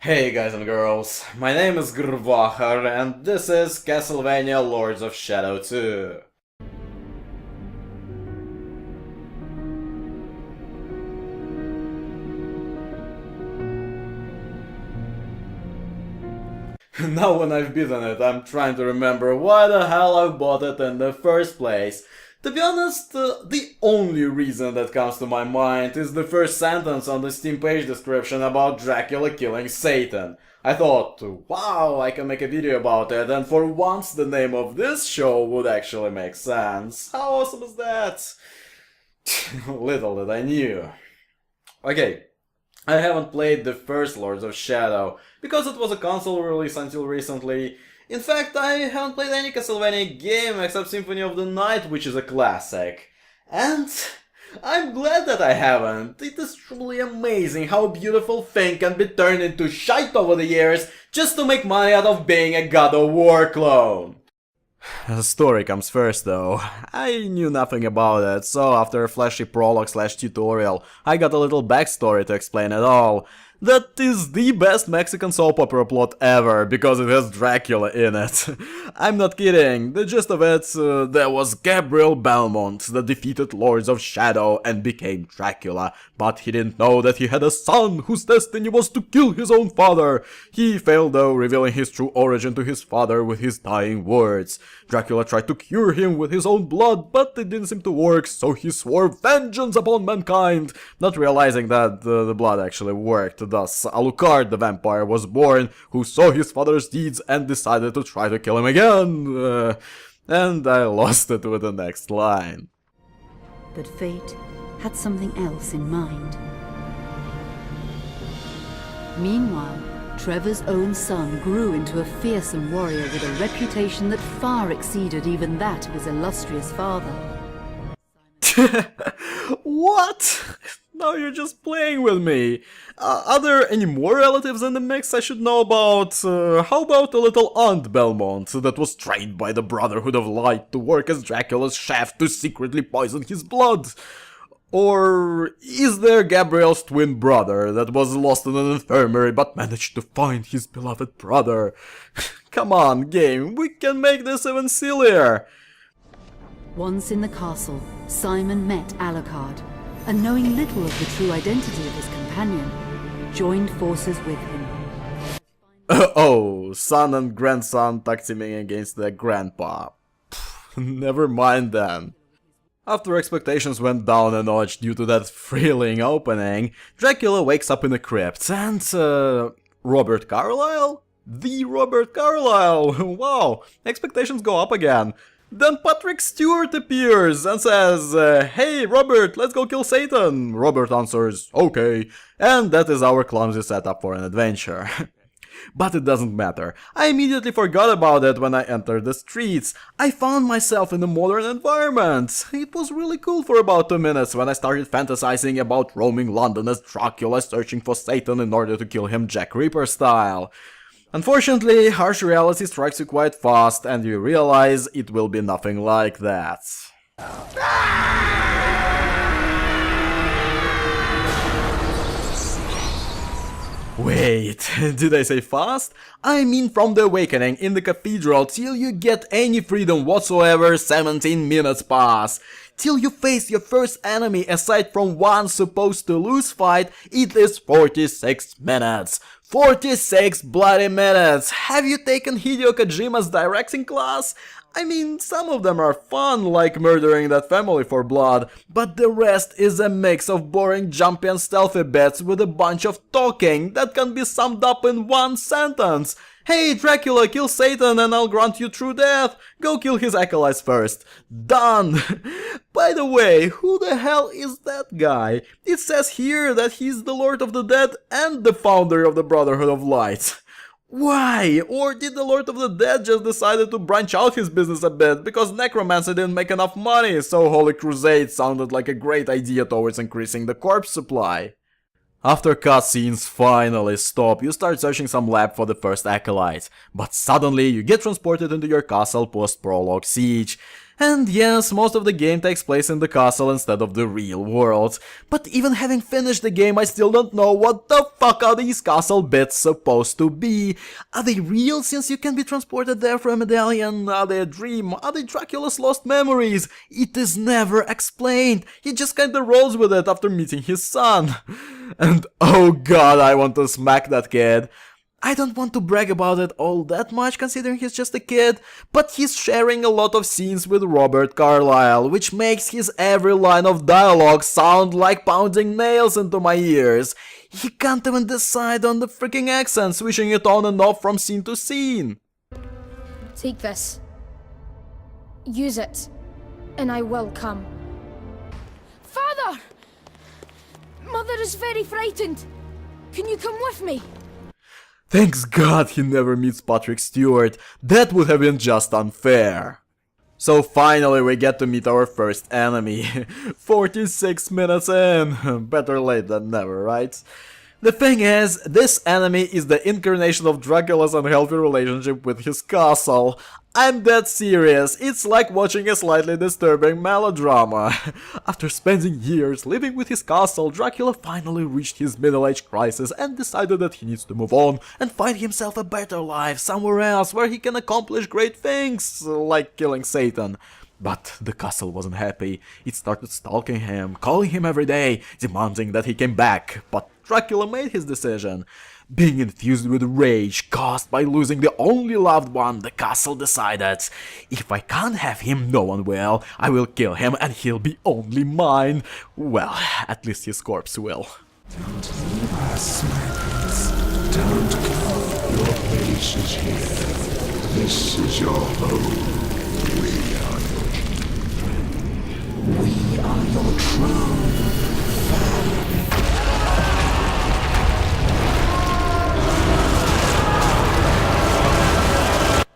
Hey guys and girls, my name is GrrrVahrrr and this is Castlevania Lords of Shadow 2. Now when I've beaten it, I'm trying to remember why the hell I bought it in the first place. To be honest, the only reason that comes to my mind is the first sentence on the Steam page description about Dracula killing Satan. I thought, wow, I can make a video about it, and for once the name of this show would actually make sense. How awesome is that? Little did I knew. Okay, I haven't played the first Lords of Shadow, because it was a console release until recently. In fact, I haven't played any Castlevania game except Symphony of the Night, which is a classic. And I'm glad that I haven't. It is truly amazing how a beautiful thing can be turned into shite over the years just to make money out of being a God of War clone. The story comes first though. I knew nothing about it, so after a flashy prologue/tutorial, I got a little backstory to explain it all. That is the best Mexican soap opera plot ever, because it has Dracula in it. I'm not kidding, the gist of it, there was Gabriel Belmont that defeated Lords of Shadow and became Dracula, but he didn't know that he had a son whose destiny was to kill his own father. He failed though, revealing his true origin to his father with his dying words. Dracula tried to cure him with his own blood, but it didn't seem to work, so he swore vengeance upon mankind, not realizing that the blood actually worked. Thus, Alucard the vampire was born, who saw his father's deeds and decided to try to kill him again. And I lost it with the next line. But fate had something else in mind. Meanwhile, Trevor's own son grew into a fearsome warrior with a reputation that far exceeded even that of his illustrious father. What? Now you're just playing with me. Are there any more relatives in the mix I should know about? How about a little Aunt Belmont that was trained by the Brotherhood of Light to work as Dracula's chef to secretly poison his blood? Or is there Gabriel's twin brother that was lost in an infirmary but managed to find his beloved brother? Come on, game, we can make this even sillier. Once in the castle, Simon met Alucard, and knowing little of the true identity of his companion, joined forces with him. Oh, son and grandson tag teaming against their grandpa. Never mind then. After expectations went down a notch due to that thrilling opening, Dracula wakes up in a crypt and, Robert Carlyle? The Robert Carlyle! Wow, expectations go up again. Then Patrick Stewart appears and says, hey Robert, let's go kill Satan. Robert answers, okay, and that is our clumsy setup for an adventure. But it doesn't matter. I immediately forgot about it when I entered the streets. I found myself in a modern environment. It was really cool for about 2 minutes when I started fantasizing about roaming London as Dracula searching for Satan in order to kill him Jack Ripper style. Unfortunately, harsh reality strikes you quite fast and you realize it will be nothing like that. Wait, did I say fast? I mean from the awakening in the cathedral till you get any freedom whatsoever, 17 minutes pass. Till you face your first enemy aside from one supposed to lose fight, it is 46 minutes. 46 bloody minutes! Have you taken Hideo Kojima's directing class? I mean, some of them are fun, like murdering that family for blood, but the rest is a mix of boring jumpy and stealthy bits with a bunch of talking that can be summed up in one sentence. Hey Dracula, kill Satan and I'll grant you true death. Go kill his acolytes first. Done. By the way, who the hell is that guy? It says here that he's the Lord of the Dead and the founder of the Brotherhood of Light. Why? Or did the Lord of the Dead just decided to branch out his business a bit because necromancy didn't make enough money, so Holy Crusade sounded like a great idea towards increasing the corpse supply? After cutscenes finally stop, you start searching some lab for the first acolyte, but suddenly you get transported into your castle post-prologue siege. And yes, most of the game takes place in the castle instead of the real world. But even having finished the game, I still don't know what the fuck are these castle bits supposed to be. Are they real since you can be transported there for a medallion? Are they a dream? Are they Dracula's lost memories? It is never explained. He just kinda rolls with it after meeting his son. And oh god, I want to smack that kid. I don't want to brag about it all that much considering he's just a kid, but he's sharing a lot of scenes with Robert Carlyle, which makes his every line of dialogue sound like pounding nails into my ears. He can't even decide on the freaking accent, switching it on and off from scene to scene. Take this. Use it, and I will come. Father! Mother is very frightened. Can you come with me? Thanks God he never meets Patrick Stewart, that would have been just unfair. So finally we get to meet our first enemy, 46 minutes in, better late than never, right? The thing is, this enemy is the incarnation of Dracula's unhealthy relationship with his castle. I'm dead serious, it's like watching a slightly disturbing melodrama. After spending years living with his castle, Dracula finally reached his middle-age crisis and decided that he needs to move on and find himself a better life somewhere else where he can accomplish great things, like killing Satan. But the castle wasn't happy. It started stalking him, calling him every day, demanding that he came back. But Dracula made his decision. Being infused with rage caused by losing the only loved one, the castle decided, if I can't have him, no one will. I will kill him and he'll be only mine. Well, at least his corpse will. Don't leave us, my prince. Don't go. Your place is here. This is your home. We are your children. We are your true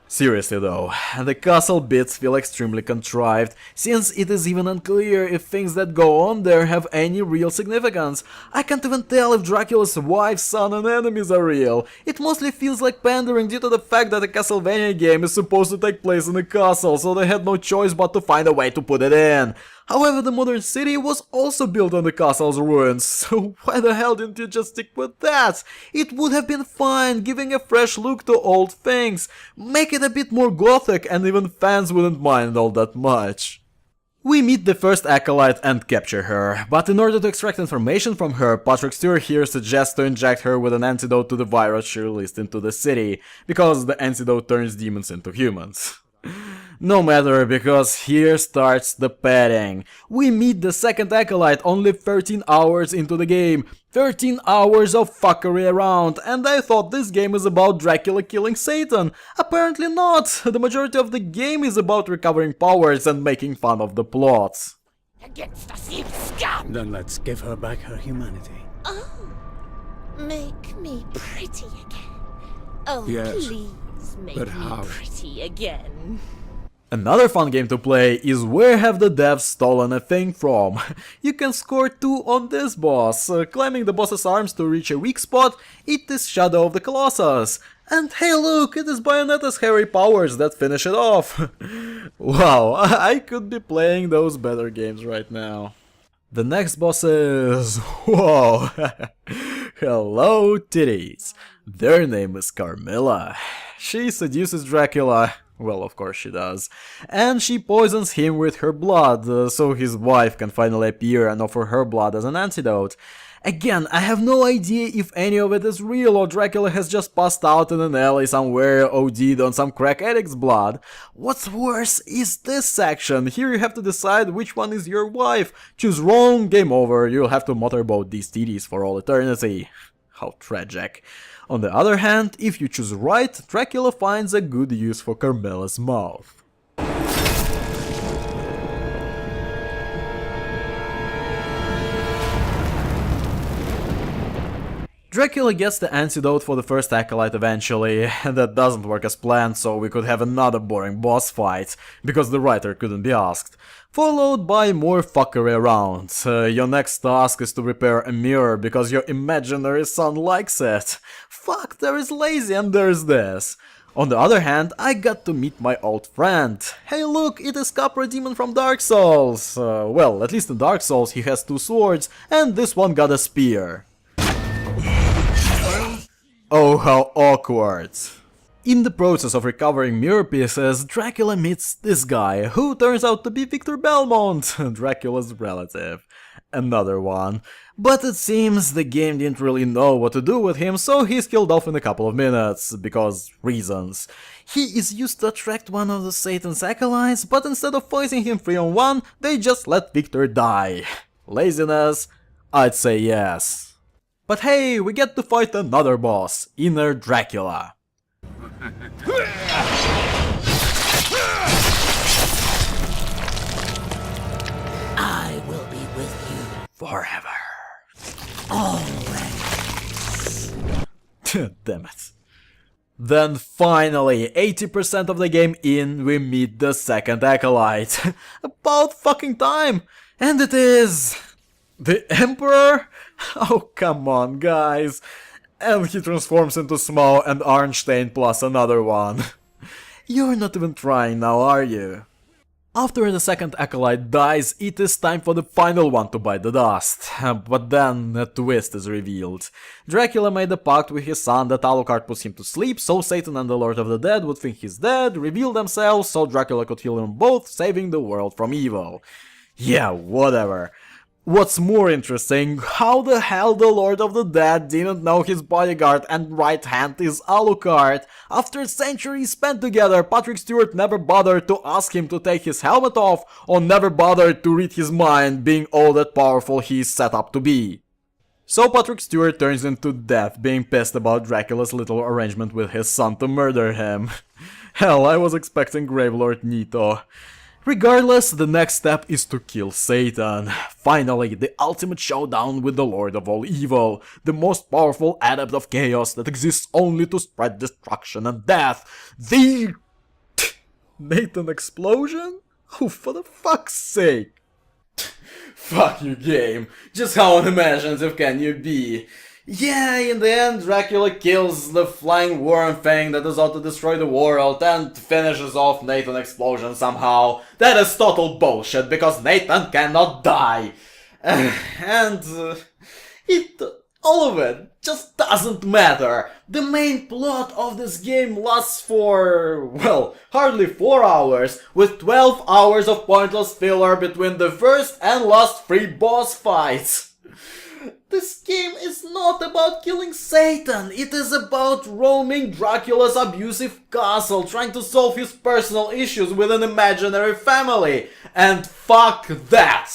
Seriously though, the castle bits feel extremely contrived, since it is even unclear if things that go on there have any real significance. I can't even tell if Dracula's wife, son and enemies are real. It mostly feels like pandering due to the fact that a Castlevania game is supposed to take place in a castle, so they had no choice but to find a way to put it in. However, the modern city was also built on the castle's ruins, so why the hell didn't you just stick with that? It would have been fine, giving a fresh look to old things. Make it a bit more gothic and even fans wouldn't mind all that much. We meet the first acolyte and capture her, but in order to extract information from her, Patrick Stewart here suggests to inject her with an antidote to the virus she released into the city, because the antidote turns demons into humans. No matter, because here starts the petting. We meet the second acolyte only 13 hours into the game. 13 hours of fuckery around, and I thought this game is about Dracula killing Satan. Apparently not. The majority of the game is about recovering powers and making fun of the plots. Against us, you scum! Then let's give her back her humanity. Oh, make me pretty again. Oh, Yes, please make but me how? pretty again. Another fun game to play is Where Have the Devs Stolen a Thing From? You can score 2 on this boss. Climbing the boss's arms to reach a weak spot, it is Shadow of the Colossus. And hey look, it is Bayonetta's hairy powers that finish it off. Wow, I could be playing those better games right now. The next boss is... whoa! Hello titties. Their name is Carmilla. She seduces Dracula. Well, of course she does. And she poisons him with her blood, so his wife can finally appear and offer her blood as an antidote. Again, I have no idea if any of it is real or Dracula has just passed out in an alley somewhere, OD'd on some crack addict's blood. What's worse is this section. Here you have to decide which one is your wife. Choose wrong, game over, you'll have to motorboat these titties for all eternity. How tragic. On the other hand, if you choose right, Dracula finds a good use for Carmella's mouth. Dracula gets the antidote for the first acolyte eventually, and that doesn't work as planned, so we could have another boring boss fight, because the writer couldn't be asked. Followed by more fuckery around. Your next task is to repair a mirror, because your imaginary son likes it. Fuck, there is lazy and there's this. On the other hand, I got to meet my old friend. Hey look, it is Copper Demon from Dark Souls. Well, at least in Dark Souls he has 2 swords, and this one got a spear. Oh, how awkward. In the process of recovering mirror pieces, Dracula meets this guy, who turns out to be Victor Belmont, Dracula's relative. Another one. But it seems the game didn't really know what to do with him, so he's killed off in a couple of minutes, because reasons. He is used to attract one of the Satan's acolytes, but instead of fighting him 3-on-1, they just let Victor die. Laziness? I'd say yes. But hey, we get to fight another boss, Inner Dracula. I will be with you Forever. always. Damn it. Then finally, 80% of the game in, we meet the second acolyte. About fucking time! And it is... the Emperor? Oh, come on, guys. And he transforms into Smough and Arnstein plus another one. You're not even trying now, are you? After the second acolyte dies, it is time for the final one to bite the dust. But then a twist is revealed. Dracula made a pact with his son that Alucard puts him to sleep, so Satan and the Lord of the Dead would think he's dead, reveal themselves, so Dracula could heal them both, saving the world from evil. Yeah, whatever. What's more interesting, how the hell the Lord of the Dead didn't know his bodyguard and right hand is Alucard? After centuries spent together, Patrick Stewart never bothered to ask him to take his helmet off, or never bothered to read his mind, being all that powerful he's set up to be. So Patrick Stewart turns into death, being pissed about Dracula's little arrangement with his son to murder him. Hell, I was expecting Gravelord Nito. Regardless, the next step is to kill Satan. Finally, the ultimate showdown with the Lord of all Evil, the most powerful adept of chaos that exists only to spread destruction and death. The... Nathan Explosion? Oh, for the fuck's sake. Fuck you, game. Just how unimaginative can you be? Yeah, in the end, Dracula kills the flying worm thing that is out to destroy the world and finishes off Nathan Explosion somehow. That is total bullshit, because Nathan cannot die. All of it just doesn't matter. The main plot of this game lasts for, well, hardly 4 hours, with 12 hours of pointless filler between the first and last 3 boss fights. This game is not about killing Satan, it is about roaming Dracula's abusive castle, trying to solve his personal issues with an imaginary family. And fuck that!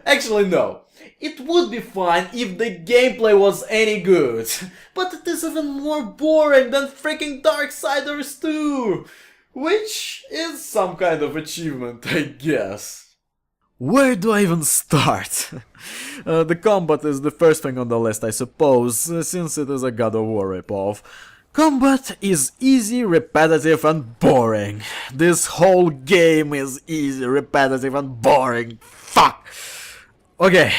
Actually no, it would be fine if the gameplay was any good, but it is even more boring than freaking Darksiders 2, which is some kind of achievement, I guess. Where do I even start? The combat is the first thing on the list, I suppose, since it is a God of War ripoff. Combat is easy, repetitive, and boring. This whole game is easy, repetitive, and boring. Fuck! Okay,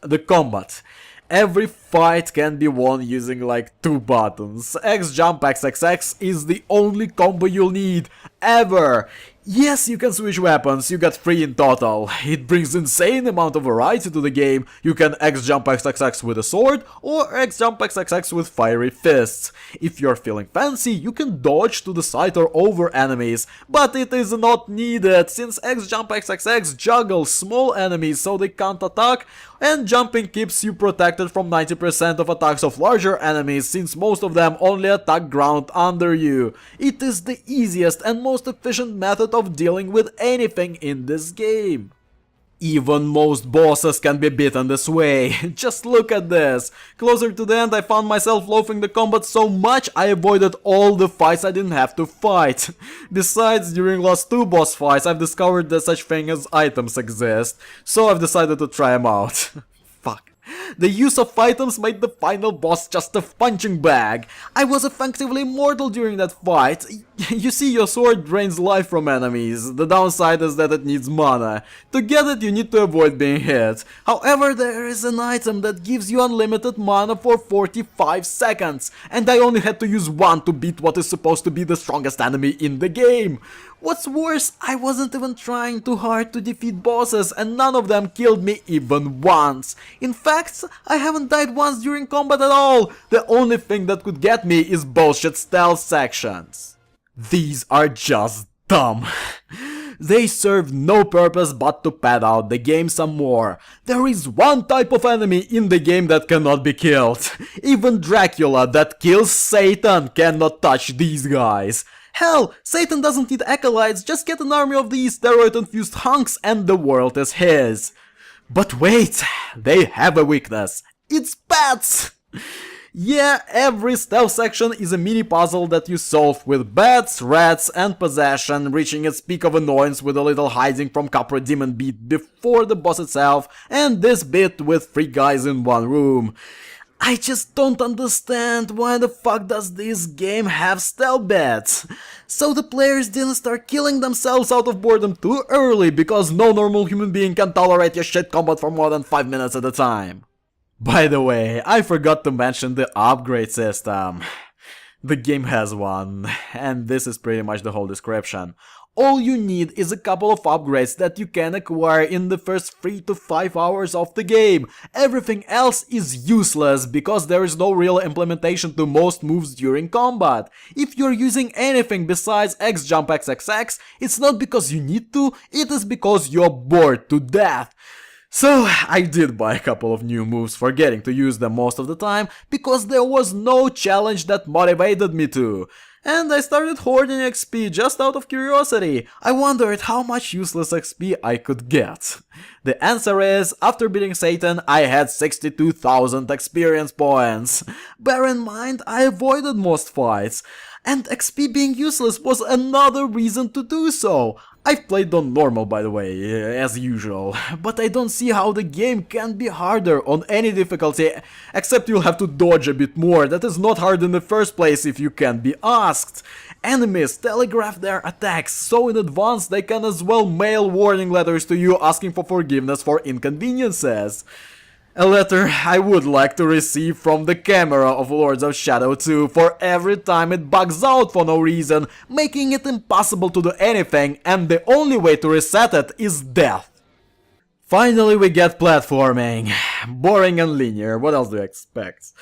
the combat. Every fight can be won using like 2 buttons. X jump XXX is the only combo you'll need, ever! Yes, you can switch weapons, you get 3 in total. It brings insane amount of variety to the game. You can X jump XXX with a sword, or X jump XXX with fiery fists. If you're feeling fancy, you can dodge to the side or over enemies, but it is not needed, since X jump XXX juggles small enemies so they can't attack, and jumping keeps you protected from 90% of attacks of larger enemies, since most of them only attack ground under you. It is the easiest and most efficient method of dealing with anything in this game. Even most bosses can be beaten this way. Just look at this. Closer to the end, I found myself loafing the combat so much I avoided all the fights I didn't have to fight. Besides, during last 2 boss fights, I've discovered that such thing as items exist, so I've decided to try them out. Fuck. The use of items made the final boss just a punching bag. I was effectively immortal during that fight. You see, your sword drains life from enemies. The downside is that it needs mana. To get it, you need to avoid being hit. However, there is an item that gives you unlimited mana for 45 seconds, and I only had to use one to beat what is supposed to be the strongest enemy in the game. What's worse, I wasn't even trying too hard to defeat bosses, and none of them killed me even once. In fact, I haven't died once during combat at all. The only thing that could get me is bullshit stealth sections. These are just dumb. They serve no purpose but to pad out the game some more. There is one type of enemy in the game that cannot be killed. Even Dracula that kills Satan cannot touch these guys. Hell, Satan doesn't need acolytes, just get an army of these steroid-infused hunks and the world is his. But wait, they have a weakness. It's bats! Yeah, every stealth section is a mini puzzle that you solve with bats, rats and possession, reaching its peak of annoyance with a little hiding from Capra Demon beat before the boss itself, and this bit with 3 guys in one room. I just don't understand why the fuck does this game have stealth bats? So the players didn't start killing themselves out of boredom too early because no normal human being can tolerate your shit combat for more than 5 minutes at a time. By the way, I forgot to mention the upgrade system. The game has one, and this is pretty much the whole description. All you need is a couple of upgrades that you can acquire in the first 3 to 5 hours of the game. Everything else is useless because there is no real implementation to most moves during combat. If you're using anything besides X jump XXX, it's not because you need to, it is because you're bored to death. So I did buy a couple of new moves, forgetting to use them most of the time because there was no challenge that motivated me to. And I started hoarding XP just out of curiosity. I wondered how much useless XP I could get. The answer is, after beating Satan, I had 62,000 experience points. Bear in mind, I avoided most fights. And XP being useless was another reason to do so. I've played on normal, by the way, as usual, but I don't see how the game can be harder on any difficulty, except you'll have to dodge a bit more. That is not hard in the first place if you can be asked. Enemies telegraph their attacks so in advance they can as well mail warning letters to you asking for forgiveness for inconveniences. A letter I would like to receive from the camera of Lords of Shadow 2 for every time it bugs out for no reason, making it impossible to do anything, and the only way to reset it is death. Finally we get platforming. Boring and linear, what else do you expect?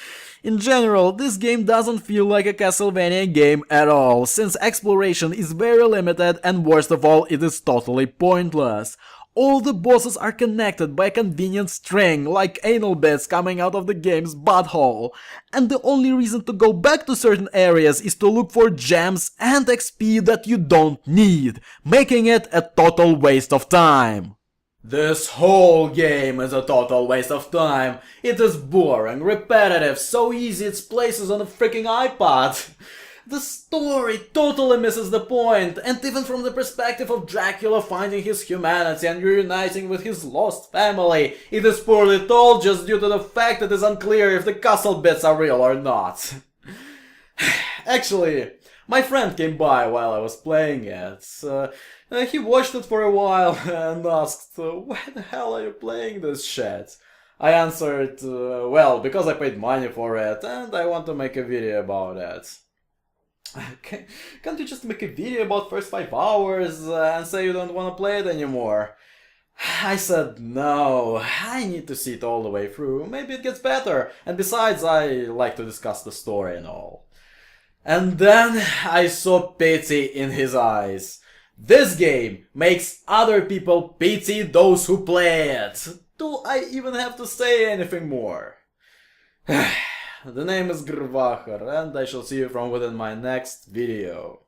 In general, this game doesn't feel like a Castlevania game at all, since exploration is very limited and worst of all, it is totally pointless. All the bosses are connected by a convenient string, like anal bits coming out of the game's butthole. And the only reason to go back to certain areas is to look for gems and XP that you don't need, making it a total waste of time. This whole game is a total waste of time. It is boring, repetitive, so easy it's places on a freaking iPad. The story totally misses the point, and even from the perspective of Dracula finding his humanity and reuniting with his lost family, it is poorly told just due to the fact that it is unclear if the castle bits are real or not. Actually, my friend came by while I was playing it. He watched it for a while and asked, "Why the hell are you playing this shit?" I answered, well, because I paid money for it and I want to make a video about it. Can't you just make a video about first 5 hours and say you don't want to play it anymore? I said no, I need to see it all the way through, maybe it gets better, and besides I like to discuss the story and all. And then I saw pity in his eyes. This game makes other people pity those who play it. Do I even have to say anything more? The name is GrrrVahrrr, and I shall see you from within my next video.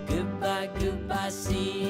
Goodbye, goodbye, see